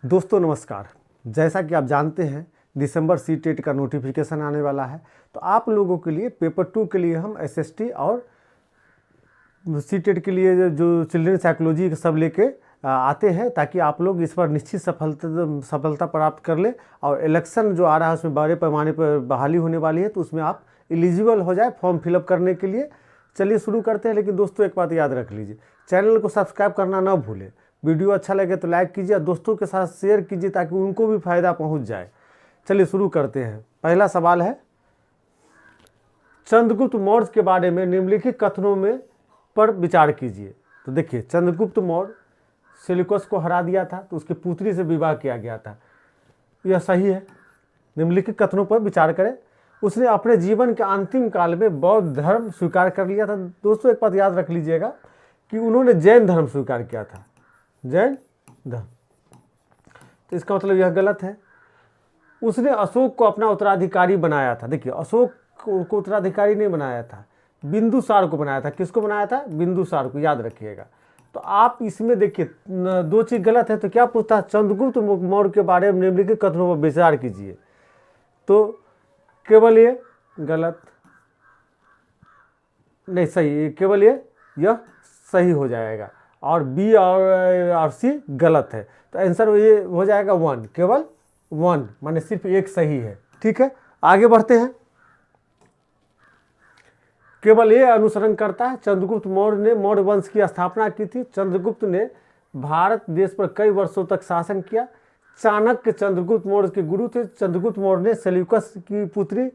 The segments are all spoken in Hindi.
दोस्तों नमस्कार। जैसा कि आप जानते हैं दिसंबर सीटेट का नोटिफिकेशन आने वाला है, तो आप लोगों के लिए पेपर 2 के लिए हम एसएसटी और सीटेट के लिए जो चिल्ड्रन साइकोलॉजी सब लेके आते हैं, ताकि आप लोग इस पर निश्चित सफलता प्राप्त कर ले। और इलेक्शन जो आ रहा है उसमें बड़े पैमाने पर बहाली होने वाली है, तो उसमें आप एलिजिबल हो जाए फॉर्म फिलअप करने के लिए। चलिए शुरू करते हैं। लेकिन दोस्तों एक बात याद रख लीजिए, चैनल को सब्सक्राइब करना ना भूलें। वीडियो अच्छा लगे तो लाइक कीजिए और दोस्तों के साथ शेयर कीजिए ताकि उनको भी फायदा पहुंच जाए। चलिए शुरू करते हैं। पहला सवाल है, चंद्रगुप्त मौर्य के बारे में निम्नलिखित कथनों में पर विचार कीजिए। तो देखिए, चंद्रगुप्त मौर्य सेल्यूकस को हरा दिया था, तो उसकी पुत्री से विवाह किया गया था, यह सही है। निम्नलिखित कथनों पर विचार करें। उसने अपने जीवन के अंतिम काल में बौद्ध धर्म स्वीकार कर लिया था। दोस्तों एक बात याद रख लीजिएगा कि उन्होंने जैन धर्म स्वीकार किया था, जैन धर्म, तो इसका मतलब यह गलत है। उसने अशोक को अपना उत्तराधिकारी बनाया था। देखिए, अशोक को उत्तराधिकारी नहीं बनाया था, बिंदुसार को बनाया था। किसको बनाया था? बिंदुसार को, याद रखिएगा। तो आप इसमें देखिए दो चीज गलत है, तो क्या पूछता? चंद्रगुप्त मौर्य के बारे में निम्नलिखित कथनों पर विचार कीजिए, तो केवल ये गलत नहीं, सही, केवल यह सही हो जाएगा, और बी और सी गलत है। तो आंसर ये हो जाएगा 1, केवल 1, माने सिर्फ एक सही है। ठीक है, आगे बढ़ते हैं। केवल ये अनुसरण करता है। चंद्रगुप्त मौर्य ने मौर्य वंश की स्थापना की थी। चंद्रगुप्त ने भारत देश पर कई वर्षों तक शासन किया। चाणक्य चंद्रगुप्त मौर्य के गुरु थे। चंद्रगुप्त मौर्य ने सेल्यूकस की पुत्री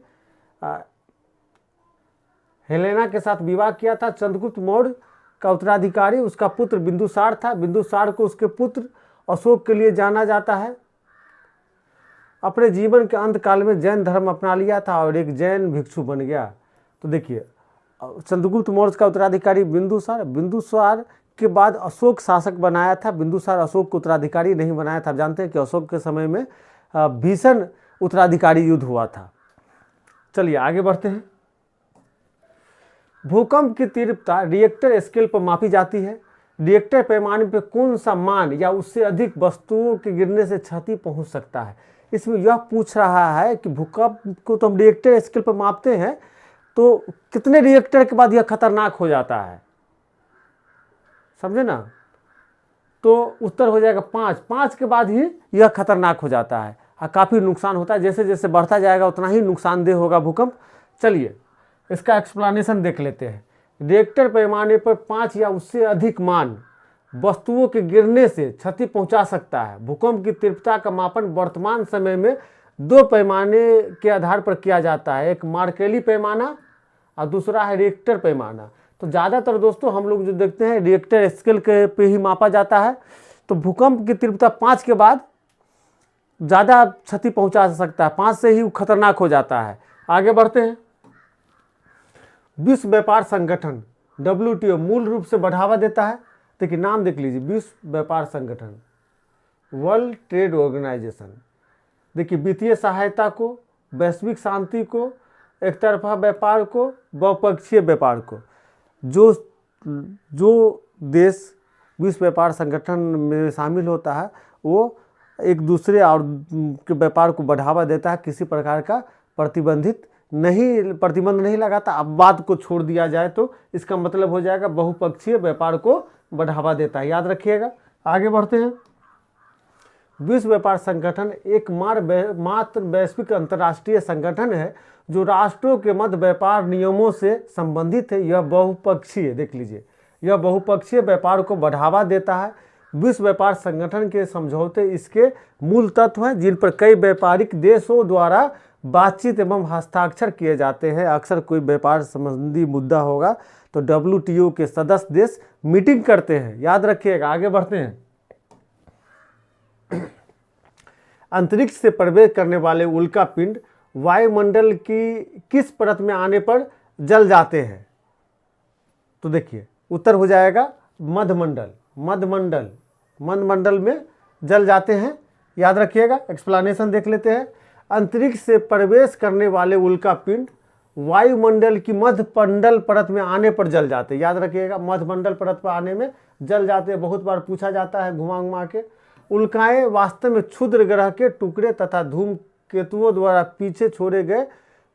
हेलेना के साथ विवाह किया था। चंद्रगुप्त मौर्य का उत्तराधिकारी उसका पुत्र बिंदुसार था। बिंदुसार को उसके पुत्र अशोक के लिए जाना जाता है। अपने जीवन के अंत काल में जैन धर्म अपना लिया था और एक जैन भिक्षु बन गया। तो देखिए, चंद्रगुप्त मौर्य का उत्तराधिकारी बिंदुसार के बाद अशोक शासक बनाया था। बिंदुसार अशोक को उत्तराधिकारी नहीं बनाया था। जानते हैं कि अशोक के समय में भीषण उत्तराधिकारी युद्ध हुआ था। चलिए आगे बढ़ते हैं। भूकंप की तीव्रता रिएक्टर स्केल पर मापी जाती है। रिएक्टर पैमाने पर कौन सा मान या उससे अधिक वस्तुओं के गिरने से क्षति पहुंच सकता है? इसमें यह पूछ रहा है कि भूकंप को तो हम रिएक्टर स्केल पर मापते हैं, तो कितने रिएक्टर के बाद यह खतरनाक हो जाता है, समझे ना? तो उत्तर हो जाएगा 5 के बाद ही यह खतरनाक हो जाता है और काफ़ी नुकसान होता है। जैसे जैसे बढ़ता जाएगा उतना ही नुकसानदेह होगा भूकंप। चलिए इसका एक्सप्लेनेशन देख लेते हैं। रिएक्टर पैमाने पर 5 या उससे अधिक मान वस्तुओं के गिरने से क्षति पहुंचा सकता है। भूकंप की तीव्रता का मापन वर्तमान समय में 2 पैमाने के आधार पर किया जाता है, एक मार्केली पैमाना और दूसरा है रिएक्टर पैमाना। तो ज़्यादातर दोस्तों हम लोग जो देखते हैं रिएक्टर स्केल के पे ही मापा जाता है। तो भूकंप की तीव्रता 5 के बाद ज़्यादा क्षति पहुंचा सकता है, 5 से ही खतरनाक हो जाता है। आगे बढ़ते हैं। विश्व व्यापार संगठन WTO मूल रूप से बढ़ावा देता है। देखिए नाम देख लीजिए, विश्व व्यापार संगठन, वर्ल्ड ट्रेड ऑर्गेनाइजेशन। देखिए, वित्तीय सहायता को, वैश्विक शांति को, एक तरफा व्यापार को, बहुपक्षीय व्यापार को। जो देश विश्व व्यापार संगठन में शामिल होता है वो एक दूसरे और के व्यापार को बढ़ावा देता है, किसी प्रकार का प्रतिबंध नहीं लगाता। अब बात को छोड़ दिया जाए तो इसका मतलब हो जाएगा बहुपक्षीय व्यापार को बढ़ावा देता है, याद रखिएगा। आगे बढ़ते हैं। विश्व व्यापार संगठन एक मात्र वैश्विक अंतर्राष्ट्रीय संगठन है जो राष्ट्रों के मध्य व्यापार नियमों से संबंधित है। यह बहुपक्षीय, देख लीजिए, यह बहुपक्षीय व्यापार को बढ़ावा देता है। विश्व व्यापार संगठन के समझौते इसके मूल तत्व हैं, जिन पर कई व्यापारिक देशों द्वारा बातचीत एवं हस्ताक्षर किए जाते हैं। अक्सर कोई व्यापार संबंधी मुद्दा होगा तो WTO के सदस्य देश मीटिंग करते हैं, याद रखिएगा। आगे बढ़ते हैं। अंतरिक्ष से प्रवेश करने वाले उल्का पिंड वायुमंडल की किस परत में आने पर जल जाते हैं? तो देखिए उत्तर हो जाएगा मध्यमंडल में जल जाते हैं, याद रखिएगा। एक्सप्लेनेशन देख लेते हैं। अंतरिक्ष से प्रवेश करने वाले उल्का पिंड वायुमंडल की मध्यमंडल परत में आने पर जल जाते हैं, याद रखिएगा। मध्यमंडल परत पर आने में जल जाते हैं, बहुत बार पूछा जाता है घुमा घुमा के। उल्काएं वास्तव में क्षुद्र ग्रह के टुकड़े तथा धूमकेतुओं द्वारा पीछे छोड़े गए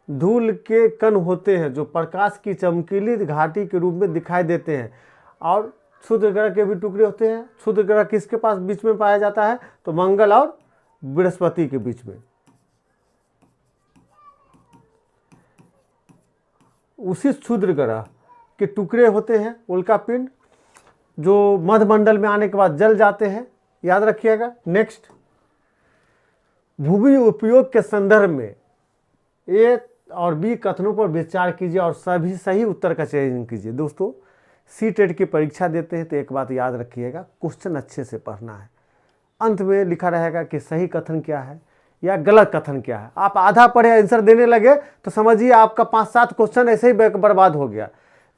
धूल के कण होते हैं जो प्रकाश की चमकीली घाटी के रूप में दिखाई देते हैं। और क्षुद्र ग्रह के भी टुकड़े होते हैं। क्षुद्र ग्रह किसके पास बीच में पाया जाता है? तो मंगल और बृहस्पति के बीच में। उसी क्षुद्र ग्रह के टुकड़े होते हैं उल्कापिंड जो मध्यमंडल में आने के बाद जल जाते हैं, याद रखिएगा। नेक्स्ट, भूमि उपयोग के संदर्भ में ए और बी कथनों पर विचार कीजिए और सभी सही उत्तर का चयन कीजिए। दोस्तों सी-टेट की परीक्षा देते हैं तो एक बात याद रखिएगा, क्वेश्चन अच्छे से पढ़ना है। अंत में लिखा रहेगा कि सही कथन क्या है या गलत कथन क्या है। आप आधा पढ़े आंसर देने लगे तो समझिए आपका 5-7 क्वेश्चन ऐसे ही बर्बाद हो गया।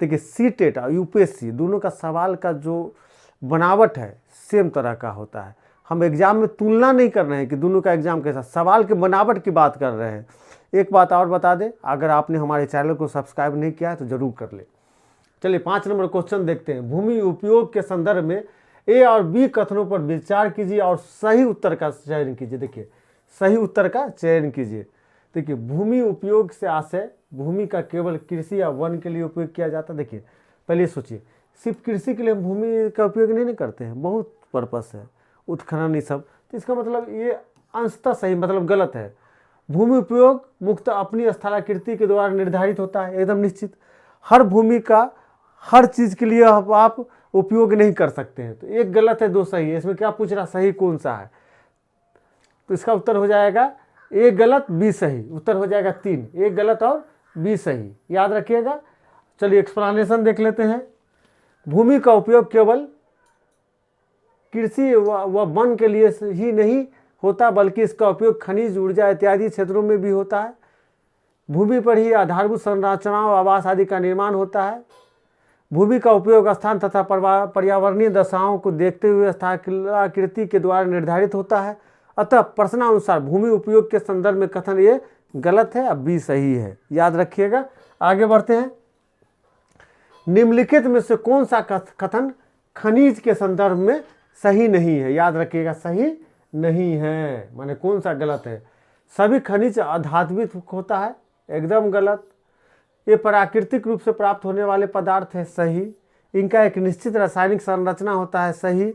देखिए सी-टेट और यूपीएससी दोनों का सवाल का जो बनावट है सेम तरह का होता है। हम एग्जाम में तुलना नहीं कर रहे हैं कि दोनों का एग्जाम कैसा, सवाल के बनावट की बात कर रहे हैं। एक बात और बता दें, अगर आपने हमारे चैनल को सब्सक्राइब नहीं किया है तो जरूर कर ले। चलिए 5 नंबर क्वेश्चन देखते हैं। भूमि उपयोग के संदर्भ में ए और बी कथनों पर विचार कीजिए और सही उत्तर का चयन कीजिए। देखिए सही उत्तर का चयन कीजिए। देखिए भूमि उपयोग से आशय भूमि का केवल कृषि या वन के लिए उपयोग किया जाता है। देखिए पहले सोचिए, सिर्फ कृषि के लिए भूमि का उपयोग नहीं करते हैं, बहुत पर्पस है, उत्खनन ये सब। तो इसका मतलब ये अंशतः सही मतलब गलत है। भूमि उपयोग मुक्त अपनी स्थलाकृति के द्वारा निर्धारित होता है, एकदम निश्चित। हर भूमि का हर चीज के लिए आप उपयोग नहीं कर सकते हैं। तो एक गलत है, 2 सही है। इसमें क्या पूछ रहा, सही कौन सा है? तो इसका उत्तर हो जाएगा ए गलत बी सही। उत्तर हो जाएगा 3, एक गलत और बी सही, याद रखिएगा। चलिए एक्सप्लेनेशन देख लेते हैं। भूमि का उपयोग केवल कृषि व वन के लिए ही नहीं होता बल्कि इसका उपयोग खनिज ऊर्जा इत्यादि क्षेत्रों में भी होता है। भूमि पर ही आधारभूत संरचनाओं आवास आदि का निर्माण होता है। भूमि का उपयोग स्थान तथा पर्यावरणीय दशाओं को देखते हुए स्थलाकृति के द्वारा निर्धारित होता है। अतः प्रश्नानुसार भूमि उपयोग के संदर्भ में कथन ये गलत है, अब बी सही है, याद रखिएगा। आगे बढ़ते हैं। निम्नलिखित में से कौन सा कथन खनिज के संदर्भ में सही नहीं है? याद रखिएगा सही नहीं है माने कौन सा गलत है? सभी खनिज अधात्विक होता है, एकदम गलत। ये प्राकृतिक रूप से प्राप्त होने वाले पदार्थ है, सही। इनका एक निश्चित रासायनिक संरचना होता है, सही।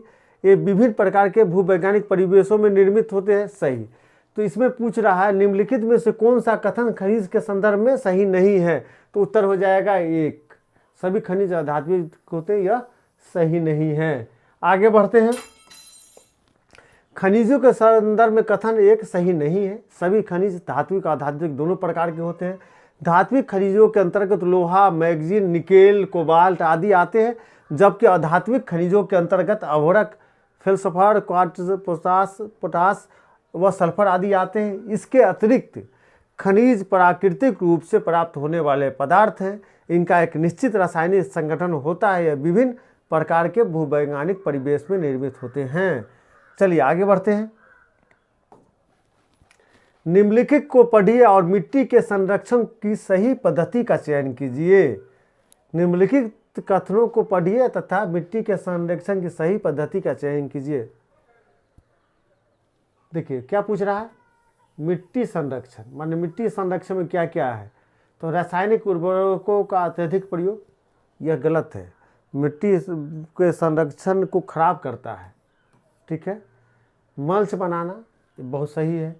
ये विभिन्न प्रकार के भूवैज्ञानिक परिवेशों में निर्मित होते हैं, सही। तो इसमें पूछ रहा है निम्नलिखित में से कौन सा कथन खनिज के संदर्भ में सही नहीं है? तो उत्तर हो जाएगा 1, सभी खनिज अधात्विक होते, यह सही नहीं है। आगे बढ़ते हैं। खनिजों के संदर्भ में कथन 1 सही नहीं है। सभी खनिज धात्विक अधात्विक दोनों प्रकार के होते हैं। धात्विक खनिजों के अंतर्गत लोहा, मैग्नीज, निकेल, कोबाल्ट आदि आते हैं, जबकि अधात्विक खनिजों के अंतर्गत अभोरक, फेल्सफर, क्वार्ट्ज, पोटास व सल्फर आदि आते हैं। इसके अतिरिक्त खनिज प्राकृतिक रूप से प्राप्त होने वाले पदार्थ हैं। इनका एक निश्चित रासायनिक संगठन होता है। यह विभिन्न प्रकार के भूवैज्ञानिक परिवेश में निर्मित होते हैं। चलिए आगे बढ़ते हैं। निम्नलिखित को पढ़िए और मिट्टी के संरक्षण की सही पद्धति का चयन कीजिए। निम्नलिखित कथनों को पढ़िए तथा मिट्टी के संरक्षण की सही पद्धति का चयन कीजिए। देखिए क्या पूछ रहा है, मिट्टी संरक्षण माने मिट्टी संरक्षण में क्या क्या है? तो रासायनिक उर्वरकों का अत्यधिक प्रयोग, यह गलत है, मिट्टी के संरक्षण को खराब करता है, ठीक है। मल्च बनाना बहुत सही है।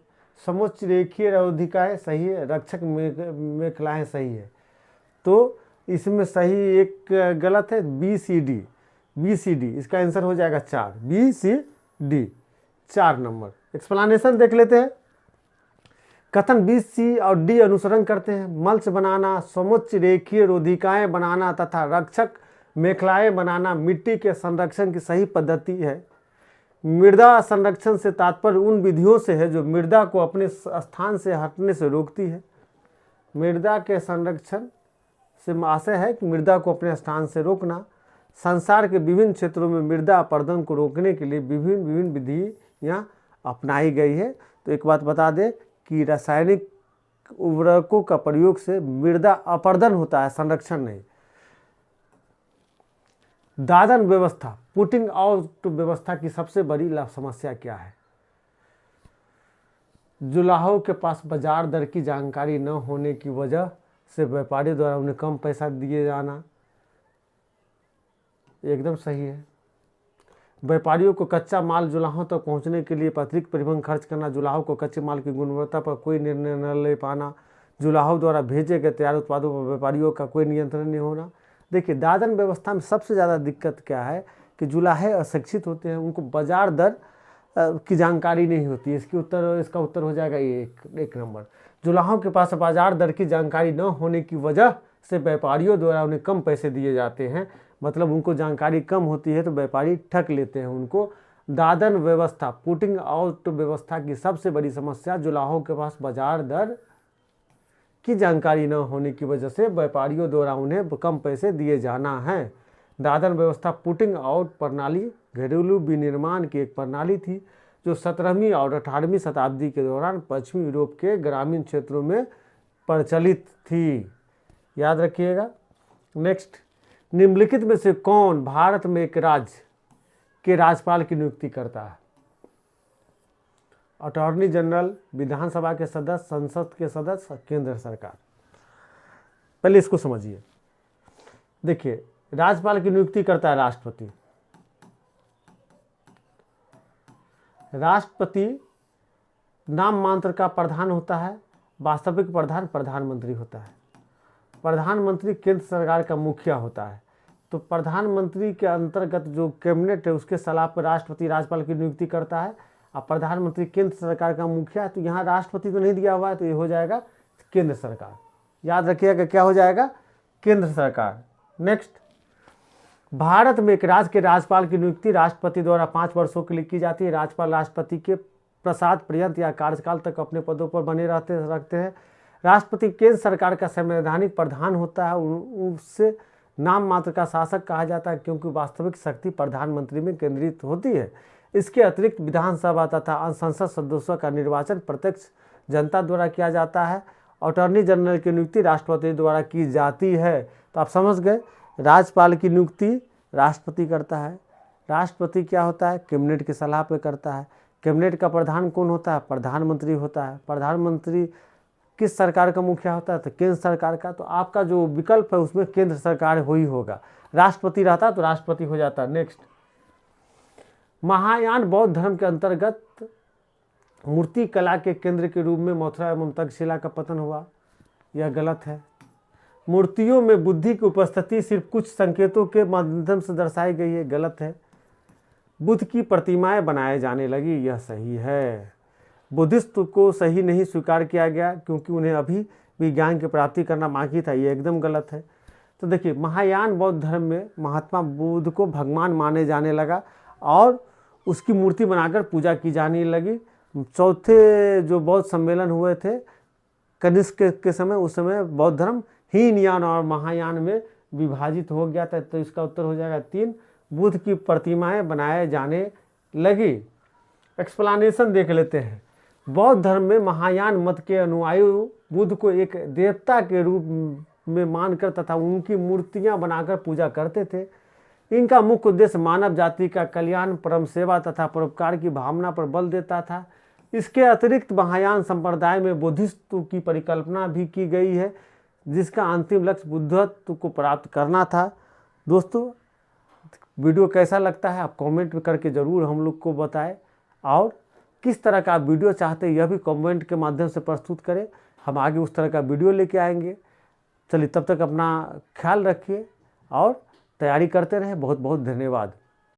समुच्च रेखीय रोधिकाएं सही है। रक्षक मेखलाएं सही है। तो इसमें सही एक गलत है, BCD, इसका आंसर हो जाएगा 4, BCD 4 नंबर। एक्सप्लेनेशन देख लेते हैं। कथन B, C और D अनुसरण करते हैं। मल्च बनाना, समुच्च रेखीय रोधिकाएं बनाना तथा रक्षक मेखलाएं बनाना मिट्टी के संरक्षण की सही पद्धति है। मृदा संरक्षण से तात्पर्य उन विधियों से है जो मृदा को अपने स्थान से हटने से रोकती है। मृदा के संरक्षण से आशय है कि मृदा को अपने स्थान से रोकना। संसार के विभिन्न क्षेत्रों में मृदा अपरदन को रोकने के लिए विभिन्न विधियां अपनाई गई है। तो एक बात बता दें कि रासायनिक उर्वरकों का प्रयोग से मृदा अपरदन होता है, संरक्षण नहीं। दादन व्यवस्था, पुटिंग आउट व्यवस्था की सबसे बड़ी समस्या क्या है? जुलाहों के पास बाजार दर की जानकारी न होने की वजह से व्यापारियों द्वारा उन्हें कम पैसा दिए जाना। एकदम सही है। व्यापारियों को कच्चा माल जुलाहों तक पहुंचने के लिए अतिरिक्त परिवहन खर्च करना, जुलाहों को कच्चे माल की गुणवत्ता पर कोई निर्णय न ले पाना, जुलाहों द्वारा भेजे गए तैयार उत्पादों पर व्यापारियों का कोई नियंत्रण नहीं होना। देखिए, दादन व्यवस्था में सबसे ज़्यादा दिक्कत क्या है कि जुलाहे अशिक्षित होते हैं, उनको बाजार दर की जानकारी नहीं होती है। इसका उत्तर हो जाएगा एक नंबर। जुलाहों के पास बाजार दर की जानकारी न होने की वजह से व्यापारियों द्वारा उन्हें कम पैसे दिए जाते हैं। मतलब उनको जानकारी कम होती है तो व्यापारी ठग लेते हैं उनको। दादन व्यवस्था, पुटिंग आउट व्यवस्था की सबसे बड़ी समस्या जुलाहों के पास बाजार दर की जानकारी न होने की वजह से व्यापारियों द्वारा उन्हें कम पैसे दिए जाना है। दादन व्यवस्था, पुटिंग आउट प्रणाली घरेलू विनिर्माण की एक प्रणाली थी जो 17वीं और 18वीं शताब्दी के दौरान पश्चिमी यूरोप के ग्रामीण क्षेत्रों में प्रचलित थी। याद रखिएगा। नेक्स्ट, निम्नलिखित में से कौन भारत में एक राज्य के राज्यपाल की नियुक्ति करता है? अटॉर्नी जनरल, विधानसभा के सदस्य, संसद के सदस्य, केंद्र सरकार। पहले इसको समझिए। देखिए, राज्यपाल की नियुक्ति करता है राष्ट्रपति। राष्ट्रपति नाम मात्र का प्रधान होता है, वास्तविक प्रधान प्रधानमंत्री होता है। प्रधानमंत्री केंद्र सरकार का मुखिया होता है। तो प्रधानमंत्री के अंतर्गत जो कैबिनेट है उसके सलाह पर राष्ट्रपति राज्यपाल की नियुक्ति करता है। अब प्रधानमंत्री केंद्र सरकार का मुखिया है तो यहाँ राष्ट्रपति तो नहीं दिया हुआ है, तो ये हो जाएगा केंद्र सरकार। याद रखिएगा, क्या हो जाएगा? केंद्र सरकार। नेक्स्ट, भारत में एक राज्य के राज्यपाल की नियुक्ति राष्ट्रपति द्वारा 5 वर्षों के लिए की जाती है। राज्यपाल राष्ट्रपति के प्रसाद पर्यंत या कार्यकाल तक अपने पदों पर बने रखते हैं। राष्ट्रपति केंद्र सरकार का संवैधानिक प्रधान होता है। उससे नाम मात्र का शासक कहा जाता है क्योंकि वास्तविक शक्ति प्रधानमंत्री में केंद्रित होती है। इसके अतिरिक्त विधानसभा तथा संसद सदस्यों का निर्वाचन प्रत्यक्ष जनता द्वारा किया जाता है। अटॉर्नी जनरल की नियुक्ति राष्ट्रपति द्वारा की जाती है। तो आप समझ गए, राज्यपाल की नियुक्ति राष्ट्रपति करता है। राष्ट्रपति क्या होता है? कैबिनेट की सलाह पे करता है। कैबिनेट का प्रधान कौन होता है? प्रधानमंत्री होता है। प्रधानमंत्री किस सरकार का मुखिया होता है? तो केंद्र सरकार का। तो आपका जो विकल्प है उसमें केंद्र सरकार ही होगा। राष्ट्रपति रहता तो राष्ट्रपति हो जाता। नेक्स्ट, महायान बौद्ध धर्म के अंतर्गत मूर्ति कला के केंद्र के रूप में मथुरा एवं तक्षशिला का पतन हुआ। यह गलत है। मूर्तियों में बुद्धि की उपस्थिति सिर्फ कुछ संकेतों के माध्यम से दर्शाई गई है। गलत है। बुद्ध की प्रतिमाएं बनाए जाने लगी। यह सही है। बुद्धिस्ट को सही नहीं स्वीकार किया गया क्योंकि उन्हें अभी भी ज्ञान की प्राप्ति करना बाकी था। ये एकदम गलत है। तो देखिए, महायान बौद्ध धर्म में महात्मा बुद्ध को भगवान माने जाने लगा और उसकी मूर्ति बनाकर पूजा की जाने लगी। चौथे जो बौद्ध सम्मेलन हुए थे कनिष्क के समय, उस समय बौद्ध धर्म हीनयान और महायान में विभाजित हो गया था। तो इसका उत्तर हो जाएगा 3, बुद्ध की प्रतिमाएं बनाए जाने लगी। एक्सप्लेनेशन देख लेते हैं। बौद्ध धर्म में महायान मत के अनुयायी बुद्ध को एक देवता के रूप में मानकर तथा उनकी मूर्तियां बनाकर पूजा करते थे। इनका मुख्य उद्देश्य मानव जाति का कल्याण, परम सेवा तथा परोपकार की भावना पर बल देता था। इसके अतिरिक्त महायान संप्रदाय में बुद्धिस्ट की परिकल्पना भी की गई है जिसका अंतिम लक्ष्य बुद्धत्व को प्राप्त करना था। दोस्तों, वीडियो कैसा लगता है आप कमेंट करके ज़रूर हम लोग को बताएं और किस तरह का वीडियो चाहते हैं यह भी कमेंट के माध्यम से प्रस्तुत करें। हम आगे उस तरह का वीडियो लेके आएंगे। चलिए, तब तक अपना ख्याल रखिए और तैयारी करते रहें। बहुत बहुत धन्यवाद।